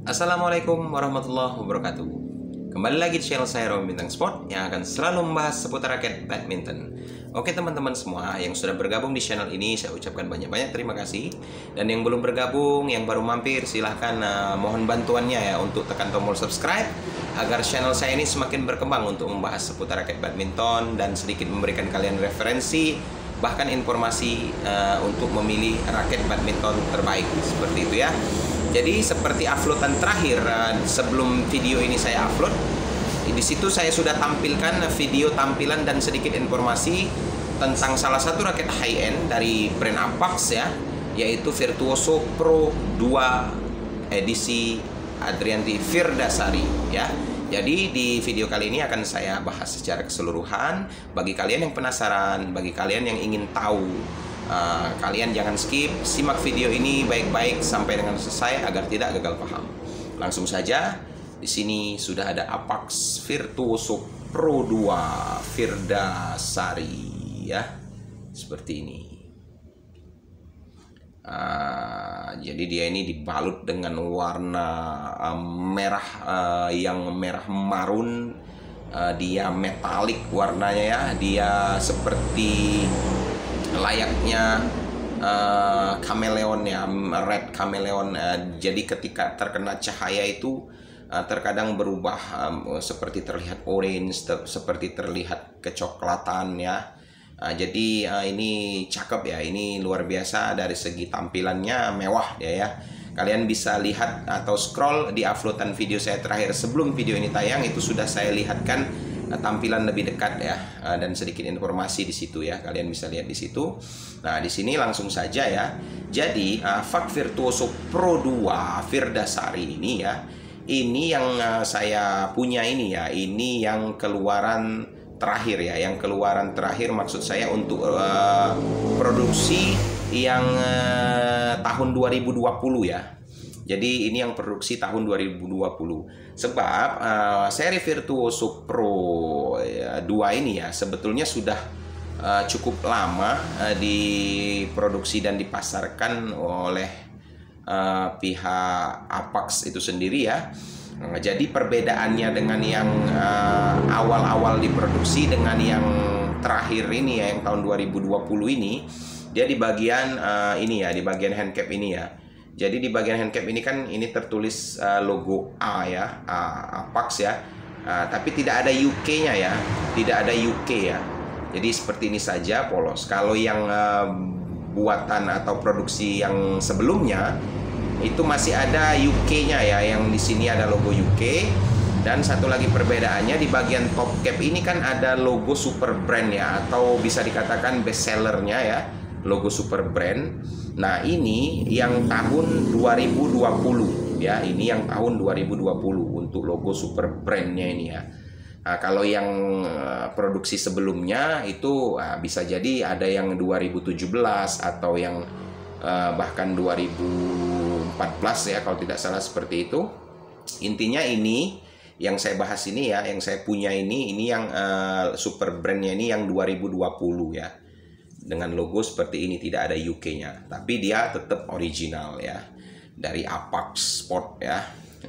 Assalamualaikum warahmatullahi wabarakatuh. Kembali lagi di channel saya Romi Bintang Sport yang akan selalu membahas seputar raket badminton. Oke teman-teman semua yang sudah bergabung di channel ini, saya ucapkan banyak-banyak terima kasih. Dan yang belum bergabung, yang baru mampir, silahkan mohon bantuannya ya untuk tekan tombol subscribe agar channel saya ini semakin berkembang untuk membahas seputar raket badminton dan sedikit memberikan kalian referensi bahkan informasi untuk memilih raket badminton terbaik, seperti itu ya. Jadi seperti uploadan terakhir sebelum video ini saya upload, di situ saya sudah tampilkan video tampilan dan sedikit informasi tentang salah satu raket high end dari brand Apax ya, yaitu Virtuoso Pro 2 edisi Adrianti Virdasari ya. Jadi di video kali ini akan saya bahas secara keseluruhan. Bagi kalian yang penasaran, bagi kalian yang ingin tahu, kalian jangan skip, simak video ini baik-baik sampai dengan selesai agar tidak gagal paham. Langsung saja, di sini sudah ada Apax Virtuoso Pro 2 Virdasari ya, seperti ini. Jadi dia ini dibalut dengan warna merah, yang merah marun. Dia metalik warnanya ya, dia seperti layaknya kameleon ya, red kameleon. Jadi ketika terkena cahaya itu terkadang berubah, seperti terlihat orange, seperti terlihat kecoklatan ya. Jadi ini cakep ya, ini luar biasa dari segi tampilannya, mewah dia ya. Kalian bisa lihat atau scroll di uploadan video saya terakhir sebelum video ini tayang, itu sudah saya lihatkan tampilan lebih dekat ya, dan sedikit informasi di situ ya, kalian bisa lihat di situ. Nah di sini langsung saja ya. Jadi Apax Virtuoso Pro 2 Virdasari ini ya, ini yang saya punya ini ya, ini yang keluaran terakhir ya, yang keluaran terakhir maksud saya untuk produksi yang tahun 2020 ya. Jadi ini yang produksi tahun 2020. Sebab seri Virtuoso Pro 2 ini ya sebetulnya sudah cukup lama diproduksi dan dipasarkan oleh pihak Apax itu sendiri ya. Jadi perbedaannya dengan yang awal-awal diproduksi dengan yang terakhir ini ya, yang tahun 2020 ini, dia di bagian ini ya, di bagian hand cap ini ya. Jadi di bagian hand cap ini kan ini tertulis logo A ya, Apax ya, tapi tidak ada UK-nya ya, tidak ada UK ya. Jadi seperti ini saja polos. Kalau yang buatan atau produksi yang sebelumnya itu masih ada UK-nya ya, yang di sini ada logo UK. Dan satu lagi perbedaannya, di bagian top cap ini kan ada logo super brand ya, atau bisa dikatakan best sellernya ya, logo super brand. Nah ini yang tahun 2020 ya, ini yang tahun 2020 untuk logo super brandnya ini ya. Nah, kalau yang produksi sebelumnya itu bisa jadi ada yang 2017 atau yang bahkan 2014 ya, kalau tidak salah seperti itu. Intinya ini yang saya bahas ini ya, yang saya punya ini yang super brandnya ini yang 2020 ya, dengan logo seperti ini, tidak ada UK-nya, tapi dia tetap original ya, dari Apax Sport ya.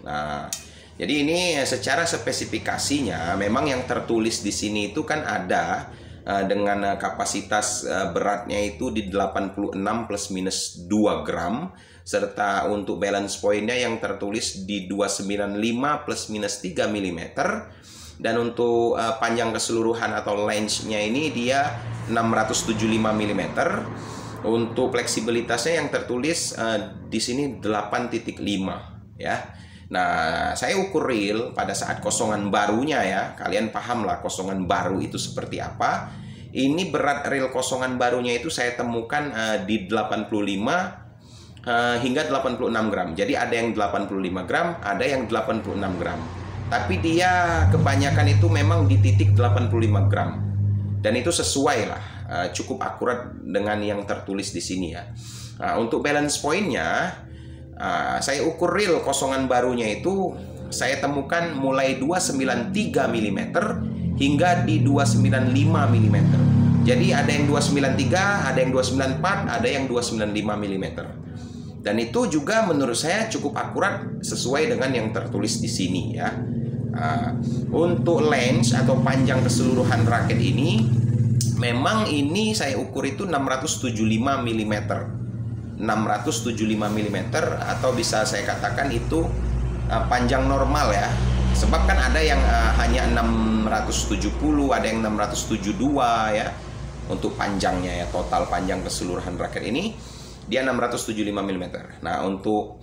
Nah jadi ini secara spesifikasinya memang yang tertulis di sini itu kan ada dengan kapasitas beratnya itu di 86 plus minus 2 gram, serta untuk balance pointnya yang tertulis di 295 plus minus 3 mm, dan untuk panjang keseluruhan atau range-nya ini dia 675 mm. Untuk fleksibilitasnya yang tertulis di sini 8.5 ya. Nah, saya ukur real pada saat kosongan barunya ya. Kalian paham lah kosongan baru itu seperti apa. Ini berat real kosongan barunya itu saya temukan di 85 hingga 86 gram. Jadi ada yang 85 gram, ada yang 86 gram. Tapi dia kebanyakan itu memang di titik 85 gram. Dan itu sesuai lah, cukup akurat dengan yang tertulis di sini ya. Nah, untuk balance pointnya, saya ukur real kosongan barunya itu saya temukan mulai 293 mm hingga di 295 mm. Jadi ada yang 293, ada yang 294, ada yang 295 mm. Dan itu juga menurut saya cukup akurat sesuai dengan yang tertulis di sini ya. Untuk lens atau panjang keseluruhan raket ini, memang ini saya ukur itu 675 mm. 675 mm atau bisa saya katakan itu panjang normal ya. Sebab kan ada yang hanya 670, ada yang 672 ya. Untuk panjangnya ya, total panjang keseluruhan raket ini dia 675 mm. Nah, untuk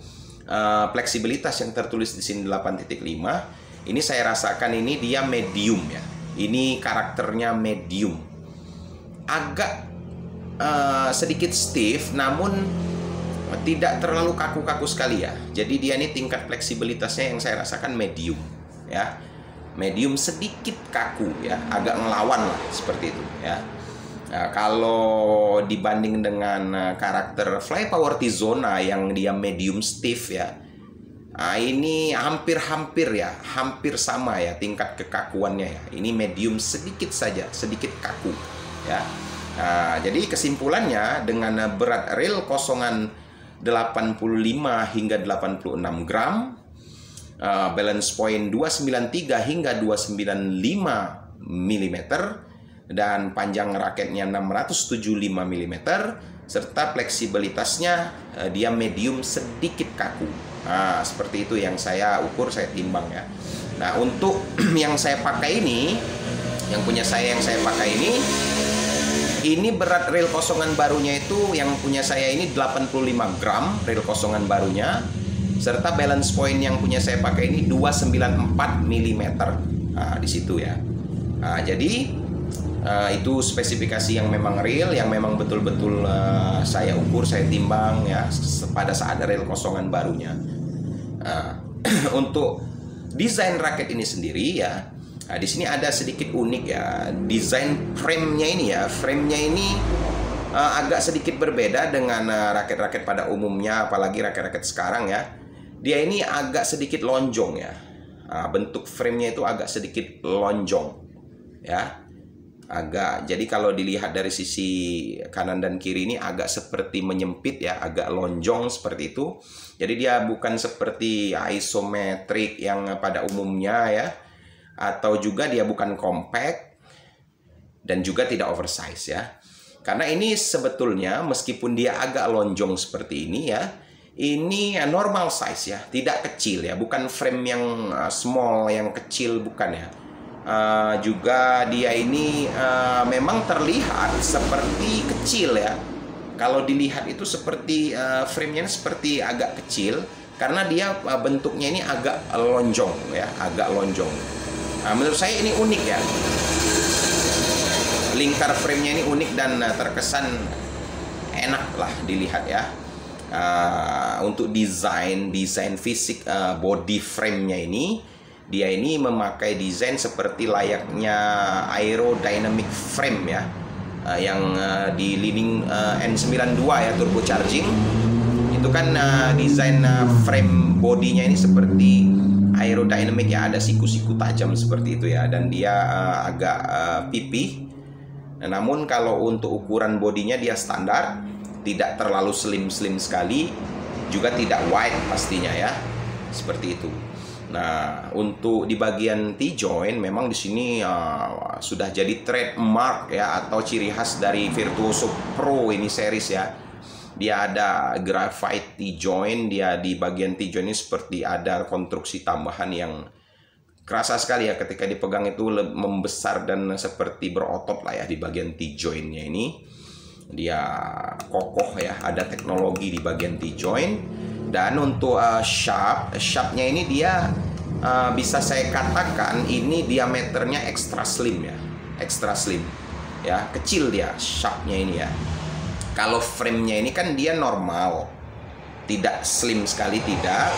fleksibilitas yang tertulis di sini 8.5, ini saya rasakan ini dia medium ya. Ini karakternya medium. Agak sedikit stiff, namun tidak terlalu kaku-kaku sekali ya. Jadi dia ini tingkat fleksibilitasnya yang saya rasakan medium ya. Medium sedikit kaku ya, agak ngelawan lah seperti itu ya. Nah, kalau dibanding dengan karakter Flypower Tizona yang dia medium stiff ya, nah, ini hampir ya, hampir sama ya tingkat kekakuannya ya. Ini medium sedikit saja, sedikit kaku ya. Nah, jadi kesimpulannya dengan berat reel kosongan 85 hingga 86 gram, balance point 293 hingga 295 mm, dan panjang raketnya 675 mm, serta fleksibilitasnya dia medium sedikit kaku. Nah, seperti itu yang saya ukur, saya timbang ya. Nah, untuk yang saya pakai ini, yang punya saya yang saya pakai ini berat reel kosongan barunya itu yang punya saya ini 85 gram reel kosongan barunya, serta balance point yang punya saya pakai ini 294 mm. Nah, di situ ya. Nah, jadi itu spesifikasi yang memang real, yang memang betul-betul saya ukur, saya timbang ya pada saat reel kosongan barunya. Untuk desain raket ini sendiri ya, di sini ada sedikit unik ya, desain frame-nya ini ya. Frame-nya ini agak sedikit berbeda dengan raket-raket pada umumnya, apalagi raket-raket sekarang ya. Dia ini agak sedikit lonjong ya. Bentuk frame-nya itu agak sedikit lonjong ya. Jadi kalau dilihat dari sisi kanan dan kiri ini agak seperti menyempit ya, agak lonjong seperti itu. Jadi dia bukan seperti isometrik yang pada umumnya ya, atau juga dia bukan compact dan juga tidak oversize ya. Karena ini sebetulnya meskipun dia agak lonjong seperti ini ya, ini normal size ya, tidak kecil ya, bukan frame yang small, yang kecil, bukan ya. Juga dia ini memang terlihat seperti kecil ya. Kalau dilihat itu seperti frame-nya seperti agak kecil karena dia bentuknya ini agak lonjong ya, agak lonjong. Menurut saya ini unik ya. Lingkar frame-nya ini unik dan terkesan enak lah dilihat ya. Untuk desain fisik body frame-nya ini, dia ini memakai desain seperti layaknya aerodynamic frame ya, yang di Li-Ning N92 ya, turbocharging. Itu kan desain frame bodinya ini seperti aerodynamic ya, ada siku-siku tajam seperti itu ya, dan dia agak pipih. Namun kalau untuk ukuran bodinya dia standar, tidak terlalu slim sekali, juga tidak wide pastinya ya, seperti itu. Nah, untuk di bagian T-joint memang di sini sudah jadi trademark ya, atau ciri khas dari Virtuoso Pro ini series ya. Dia ada graphite T-joint, dia di bagian T-joint ini seperti ada konstruksi tambahan yang kerasa sekali ya, ketika dipegang itu membesar dan seperti berotot lah ya di bagian T-jointnya ini. Dia kokoh ya, ada teknologi di bagian T-joint. Dan untuk shaftnya ini dia bisa saya katakan ini diameternya extra slim ya, extra slim ya, kecil dia shaftnya ini ya. Kalau frame-nya ini kan dia normal, tidak slim sekali, tidak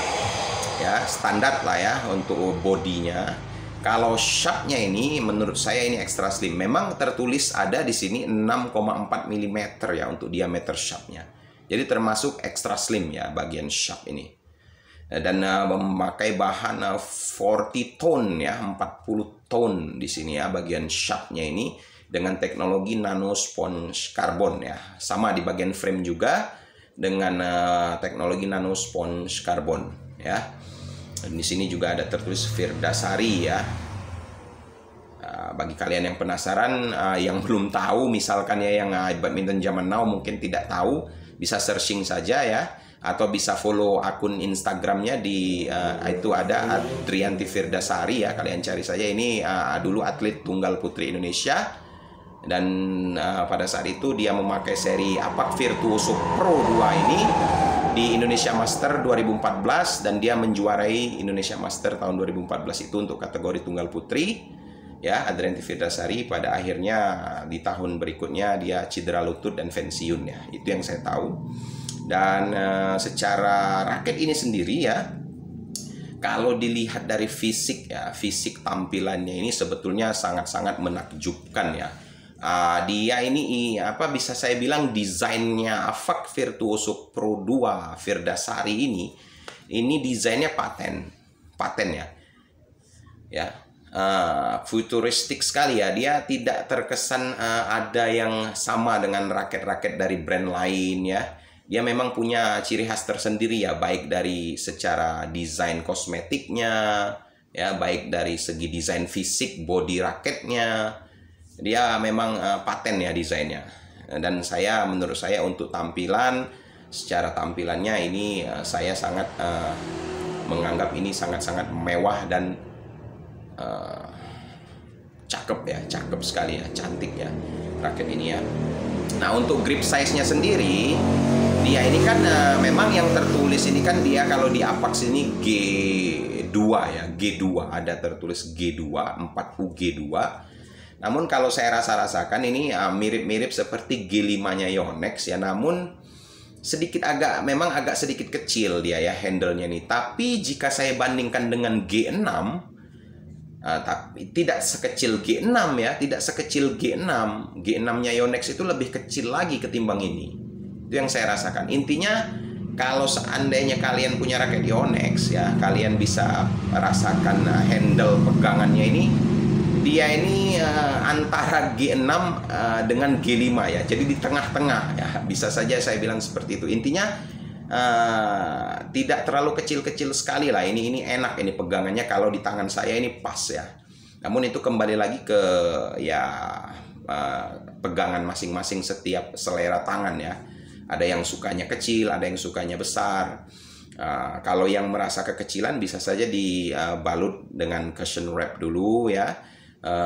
ya, standar lah ya untuk bodinya. Kalau shaftnya ini menurut saya ini extra slim. Memang tertulis ada di sini 6,4 mm ya untuk diameter shaftnya. Jadi termasuk extra slim ya bagian shaft ini. Dan memakai bahan 40 tone ya, 40 tone di sini ya bagian shaftnya ini, dengan teknologi nano sponge karbon ya. Sama di bagian frame juga dengan teknologi nano sponge karbon ya. Dan di sini juga ada tertulis Firdasari ya. Bagi kalian yang penasaran, yang belum tahu misalkan ya, yang badminton zaman now mungkin tidak tahu, bisa searching saja ya, atau bisa follow akun Instagramnya di itu ada Adrianti Firdasari ya, kalian cari saja. Ini dulu atlet tunggal putri Indonesia, dan pada saat itu dia memakai seri APAC Virtuoso Pro 2 ini di Indonesia Master 2014, dan dia menjuarai Indonesia Master tahun 2014 itu untuk kategori tunggal putri. Ya, Adrianti Firdasari pada akhirnya di tahun berikutnya dia cedera lutut dan pensiun ya. Itu yang saya tahu. Dan secara raket ini sendiri ya, kalau dilihat dari fisik ya, fisik tampilannya ini sebetulnya sangat-sangat menakjubkan ya. Dia ini bisa saya bilang desainnya APAC Virtuoso Pro 2 Firdasari ini desainnya paten ya. Futuristik sekali ya, dia tidak terkesan ada yang sama dengan raket-raket dari brand lain ya. Dia memang punya ciri khas tersendiri ya, baik dari secara desain kosmetiknya ya, baik dari segi desain fisik body raketnya. Dia memang paten ya desainnya. Dan menurut saya untuk secara tampilannya ini saya sangat menganggap ini sangat-sangat mewah dan cakep sekali ya, cantik ya raket ini ya. Nah, untuk grip size-nya sendiri, dia ini kan memang yang tertulis ini kan, dia kalau di APAC ini G2 ya, G2 ada tertulis G2, 4U G2. Namun kalau saya rasakan ini mirip-mirip seperti G5-nya Yonex ya, namun memang agak sedikit kecil dia ya handle-nya nih. Tapi jika saya bandingkan dengan G6, tapi tidak sekecil G6 ya, tidak sekecil G6. G6-nya Yonex itu lebih kecil lagi ketimbang ini. Itu yang saya rasakan. Intinya kalau seandainya kalian punya raket Yonex ya, kalian bisa rasakan handle pegangannya ini. Dia ini antara G6 dengan G5 ya. Jadi di tengah-tengah ya. Bisa saja saya bilang seperti itu. Intinya tidak terlalu kecil-kecil sekali lah. Ini enak ini pegangannya, kalau di tangan saya ini pas ya. Namun itu kembali lagi ke pegangan masing-masing setiap selera tangan ya. Ada yang sukanya kecil, ada yang sukanya besar. Kalau yang merasa kekecilan bisa saja dibalut dengan cushion wrap dulu ya,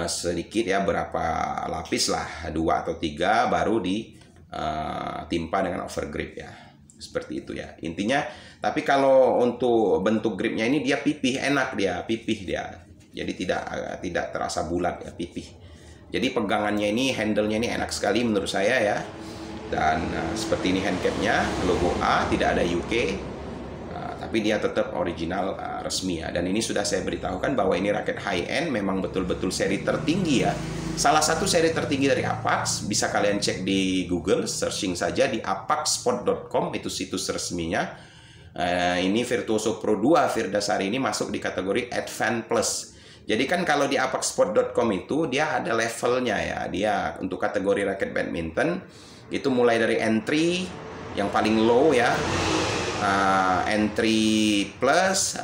sedikit ya, berapa lapis lah, 2 atau 3, baru ditimpa dengan overgrip ya. Seperti itu ya intinya. Tapi kalau untuk bentuk gripnya ini dia pipih, enak dia, pipih dia. Jadi tidak terasa bulat ya, pipih. Jadi pegangannya ini, handle-nya ini enak sekali menurut saya ya. Dan seperti ini handcapnya, logo A, tidak ada UK. Tapi dia tetap original resmi ya. Dan ini sudah saya beritahukan bahwa ini raket high end, memang betul-betul seri tertinggi ya. Salah satu seri tertinggi dari APAC, bisa kalian cek di Google, searching saja di apacsport.com, itu situs resminya. Ini Virtuoso Pro 2 Firdasari ini masuk di kategori Advanced Plus. Jadi kan kalau di apacsport.com itu dia ada levelnya ya. Dia untuk kategori raket badminton itu mulai dari entry yang paling low ya, entry plus,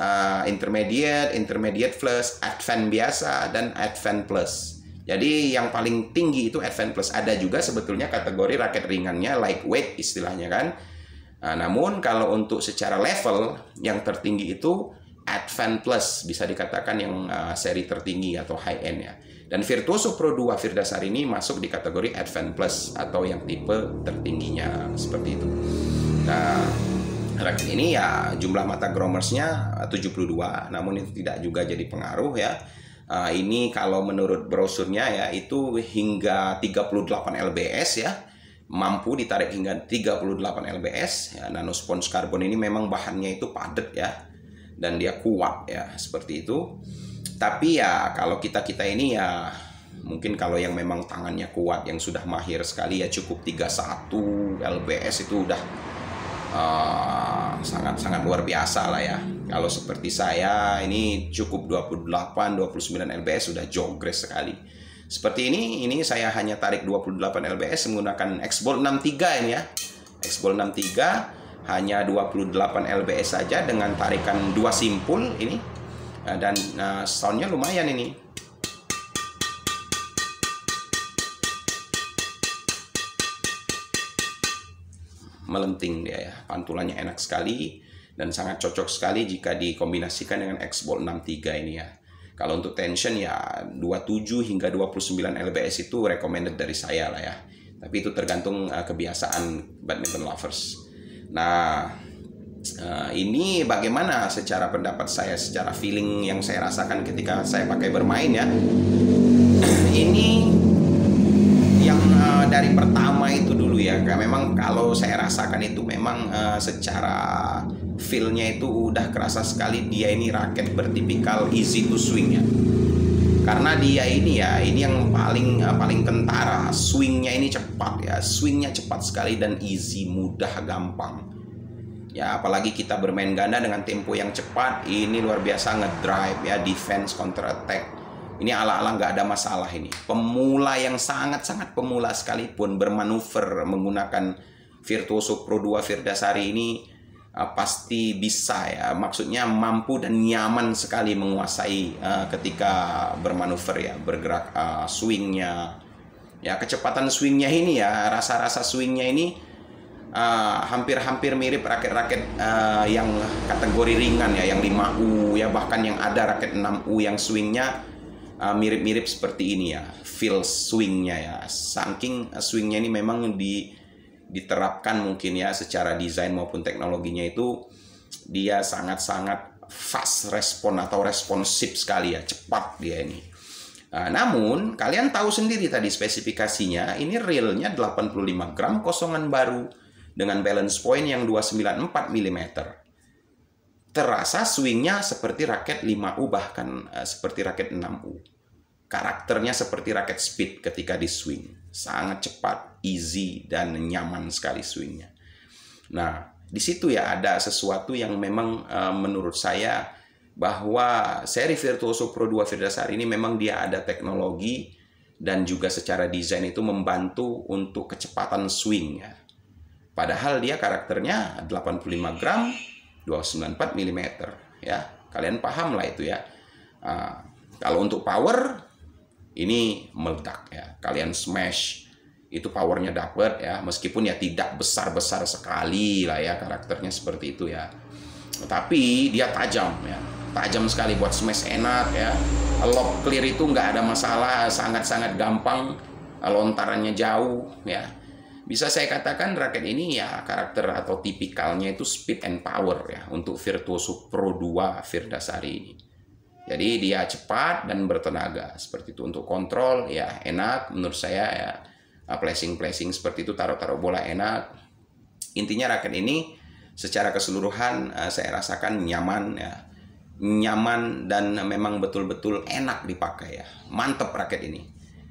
intermediate plus, advance biasa, dan advance plus. Jadi yang paling tinggi itu advance plus. Ada juga sebetulnya kategori raket ringannya, lightweight istilahnya kan. Namun kalau untuk secara level yang tertinggi itu advance plus, bisa dikatakan yang seri tertinggi atau high end ya. Dan Virtuoso Pro 2 Firdasari ini masuk di kategori advance plus atau yang tipe tertingginya, seperti itu. Nah, raket ini ya jumlah mata gromersnya 72, namun itu tidak juga jadi pengaruh ya. Ini kalau menurut brosurnya ya, itu hingga 38 lbs ya, mampu ditarik hingga 38 lbs ya. Nano sponge karbon ini memang bahannya itu padat ya, dan dia kuat ya, seperti itu. Tapi ya kalau kita ini ya, mungkin kalau yang memang tangannya kuat, yang sudah mahir sekali ya, cukup 31 lbs itu udah sangat-sangat luar biasa lah ya. Kalau seperti saya ini cukup 28-29 lbs sudah jogres sekali. Seperti ini saya hanya tarik 28 lbs menggunakan X-Ball 63 ini ya. X-Ball 63 hanya 28 lbs saja dengan tarikan 2 simpul ini. Dan soundnya lumayan ini. Melenting dia ya, pantulannya enak sekali dan sangat cocok sekali jika dikombinasikan dengan X-Bolt 63 ini ya. Kalau untuk tension ya 27 hingga 29 lbs itu recommended dari saya lah ya. Tapi itu tergantung kebiasaan badminton lovers. Nah, ini bagaimana secara pendapat saya, secara feeling yang saya rasakan ketika saya pakai bermain ya. Ini yang dari pertama itu dulu ya. Memang kalau saya rasakan itu memang secara feel-nya itu udah kerasa sekali dia ini raket bertipikal easy to swing ya. Karena dia ini ya, ini yang paling kentara, swingnya ini cepat ya, swingnya cepat sekali dan easy, mudah, gampang. Ya, apalagi kita bermain ganda dengan tempo yang cepat, ini luar biasa ngedrive ya, defense, counter attack. Ini ala-ala nggak ada masalah ini. Pemula yang sangat-sangat pemula sekalipun bermanuver menggunakan Virtuoso Pro 2 Virdasari ini pasti bisa ya, maksudnya mampu dan nyaman sekali menguasai ketika bermanuver ya, bergerak swingnya ya, kecepatan swingnya ini ya, rasa-rasa swingnya ini hampir-hampir mirip raket-raket yang kategori ringan ya, yang 5U ya, bahkan yang ada raket 6U yang swingnya mirip-mirip seperti ini ya, feel swingnya ya, saking swingnya ini memang diterapkan mungkin ya secara desain maupun teknologinya itu dia sangat-sangat fast respon atau responsif sekali ya, cepat dia ini. Namun kalian tahu sendiri tadi spesifikasinya, ini realnya 85 gram kosongan baru dengan balance point yang 294 mm. Terasa swingnya seperti raket 5U bahkan seperti raket 6U. Karakternya seperti raket speed ketika di swing. Sangat cepat, easy, dan nyaman sekali swingnya. Nah, di situ ya ada sesuatu yang memang menurut saya bahwa seri Virtuoso Pro 2 Virdasari ini memang dia ada teknologi dan juga secara desain itu membantu untuk kecepatan swing ya. Padahal dia karakternya 85 gram, 294 mm ya. Kalian paham lah itu ya. Kalau untuk power ini meledak ya. Kalian smash itu powernya dapet ya, meskipun ya tidak besar-besar sekali lah ya, karakternya seperti itu ya. Tapi dia tajam ya. Tajam sekali buat smash, enak ya. Lob clear itu nggak ada masalah, sangat-sangat gampang. Lontarannya jauh ya. Bisa saya katakan raket ini ya karakter atau tipikalnya itu speed and power ya untuk Virtuoso Pro 2 Virdasari ini. Jadi dia cepat dan bertenaga seperti itu. Untuk kontrol ya enak menurut saya ya, placing seperti itu, taruh bola enak. Intinya raket ini secara keseluruhan saya rasakan nyaman ya, nyaman dan memang betul-betul enak dipakai ya. Mantep raket ini.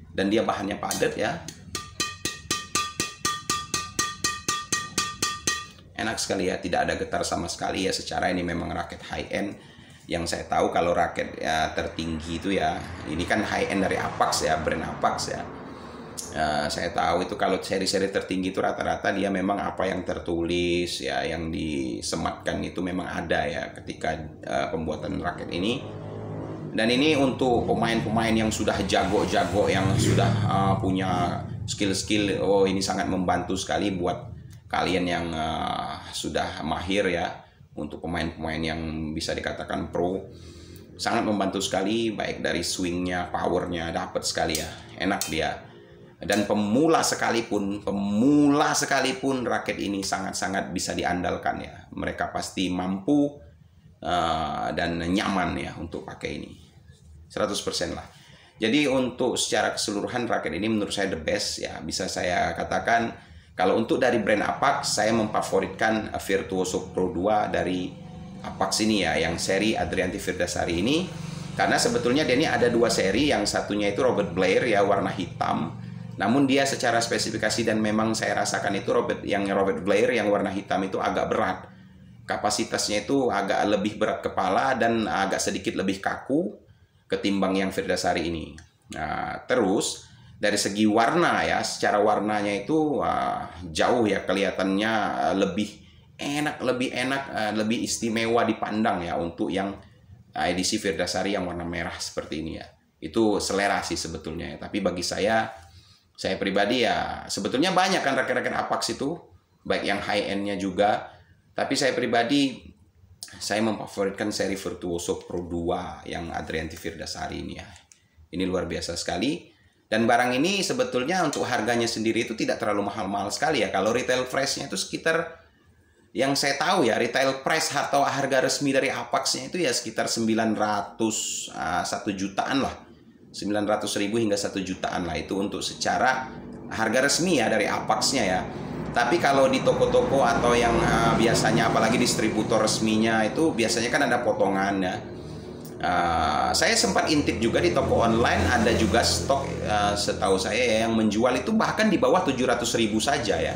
Dan dia bahannya padat ya. Enak sekali ya, tidak ada getar sama sekali ya. Secara ini memang raket high end. Yang saya tahu kalau raket ya tertinggi itu ya, ini kan high end dari Apax ya, brand Apax ya. Saya tahu itu kalau seri-seri tertinggi itu rata-rata dia memang apa yang tertulis ya, yang disematkan itu memang ada ya ketika pembuatan raket ini. Dan ini untuk pemain-pemain yang sudah jago-jago, yang sudah punya skill-skill, oh ini sangat membantu sekali buat kalian yang sudah mahir ya. Untuk pemain-pemain yang bisa dikatakan pro, sangat membantu sekali, baik dari swingnya, powernya dapat sekali ya, enak dia. Dan pemula sekalipun raket ini sangat-sangat bisa diandalkan ya. Mereka pasti mampu dan nyaman ya untuk pakai ini, 100% lah. Jadi untuk secara keseluruhan raket ini menurut saya the best ya, bisa saya katakan. Kalau untuk dari brand Apax, saya memfavoritkan Virtuoso Pro 2 dari Apax ini ya, yang seri Adrianti Virdasari ini. Karena sebetulnya dia ini ada dua seri, yang satunya itu Robert Blair ya, warna hitam. Namun dia secara spesifikasi dan memang saya rasakan itu Robert Blair yang warna hitam itu agak berat. Kapasitasnya itu agak lebih berat kepala dan agak sedikit lebih kaku ketimbang yang Virdasari ini. Nah, terus dari segi warna ya, secara warnanya itu jauh ya kelihatannya lebih enak, lebih istimewa dipandang ya untuk yang edisi Virdasari yang warna merah seperti ini ya. Itu selera sih sebetulnya ya. Tapi bagi saya pribadi ya sebetulnya banyak kan raket-raket Apax itu, baik yang high end-nya juga. Tapi saya pribadi saya memfavoritkan seri Virtuoso Pro 2 yang Adrianti Virdasari ini ya. Ini luar biasa sekali. Dan barang ini sebetulnya untuk harganya sendiri itu tidak terlalu mahal-mahal sekali ya. Kalau retail price-nya itu sekitar, yang saya tahu ya, retail price atau harga resmi dari Apax-nya itu ya sekitar 900 1 jutaan lah. 900.000 hingga 1 jutaan lah itu untuk secara harga resmi ya dari Apax-nya ya. Tapi kalau di toko-toko atau yang biasanya apalagi distributor resminya itu biasanya kan ada potongannya. Saya sempat intip juga di toko online, ada juga stok setahu saya ya, yang menjual itu bahkan di bawah 700.000 saja ya.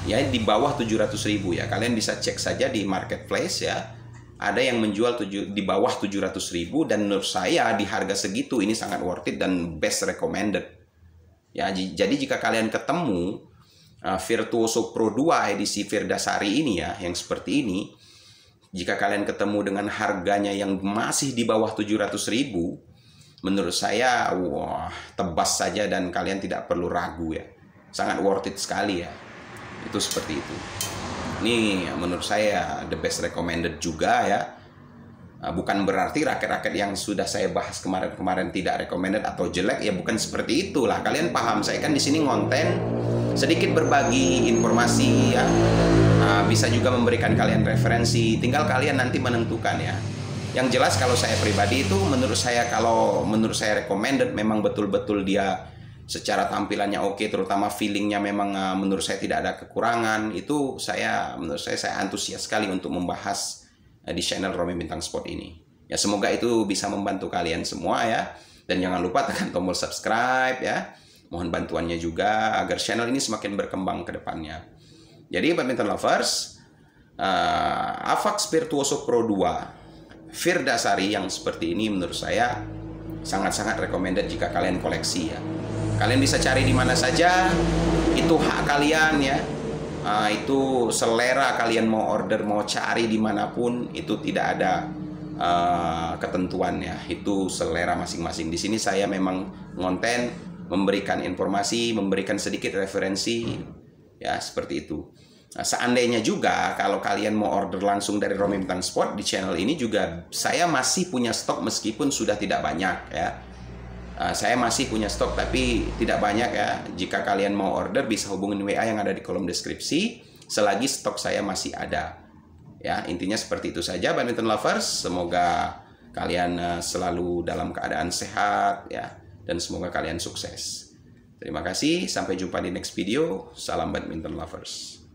Ya di bawah 700.000 ya. Kalian bisa cek saja di marketplace ya. Ada yang menjual di bawah 700.000 dan menurut saya di harga segitu ini sangat worth it dan best recommended. Ya, jadi jika kalian ketemu Virtuoso Pro 2 edisi Virdasari ini ya, yang seperti ini, jika kalian ketemu dengan harganya yang masih di bawah 700.000, menurut saya wah, tebas saja dan kalian tidak perlu ragu ya. Sangat worth it sekali ya. Itu seperti itu. Ini menurut saya the best recommended juga ya. Bukan berarti raket-raket yang sudah saya bahas kemarin-kemarin tidak recommended atau jelek ya, bukan seperti itulah. Kalian paham, saya kan di sini ngonten sedikit berbagi informasi ya. Bisa juga memberikan kalian referensi, tinggal kalian nanti menentukan ya. Yang jelas kalau saya pribadi itu menurut saya recommended, memang betul-betul dia secara tampilannya oke, terutama feelingnya memang menurut saya tidak ada kekurangan. Itu menurut saya antusias sekali untuk membahas di channel Romy Bintang Sport ini. Ya semoga itu bisa membantu kalian semua ya. Dan jangan lupa tekan tombol subscribe ya. Mohon bantuannya juga agar channel ini semakin berkembang ke depannya. Jadi badminton lovers, Apax Virtuoso Pro 2 Virdasari yang seperti ini menurut saya sangat-sangat recommended jika kalian koleksi ya. Kalian bisa cari di mana saja, itu hak kalian ya. Itu selera kalian, mau order, mau cari dimanapun, itu tidak ada ketentuan ya. Itu selera masing-masing. Di sini saya memang ngonten, memberikan informasi, memberikan sedikit referensi ya, seperti itu. Nah, seandainya juga kalau kalian mau order langsung dari Romy Bintang Sport, di channel ini juga saya masih punya stok meskipun sudah tidak banyak ya. Saya masih punya stok tapi tidak banyak ya. Jika kalian mau order bisa hubungin WA yang ada di kolom deskripsi selagi stok saya masih ada. Ya, intinya seperti itu saja badminton lovers. Semoga kalian selalu dalam keadaan sehat ya, dan semoga kalian sukses. Terima kasih, sampai jumpa di next video. Salam badminton lovers.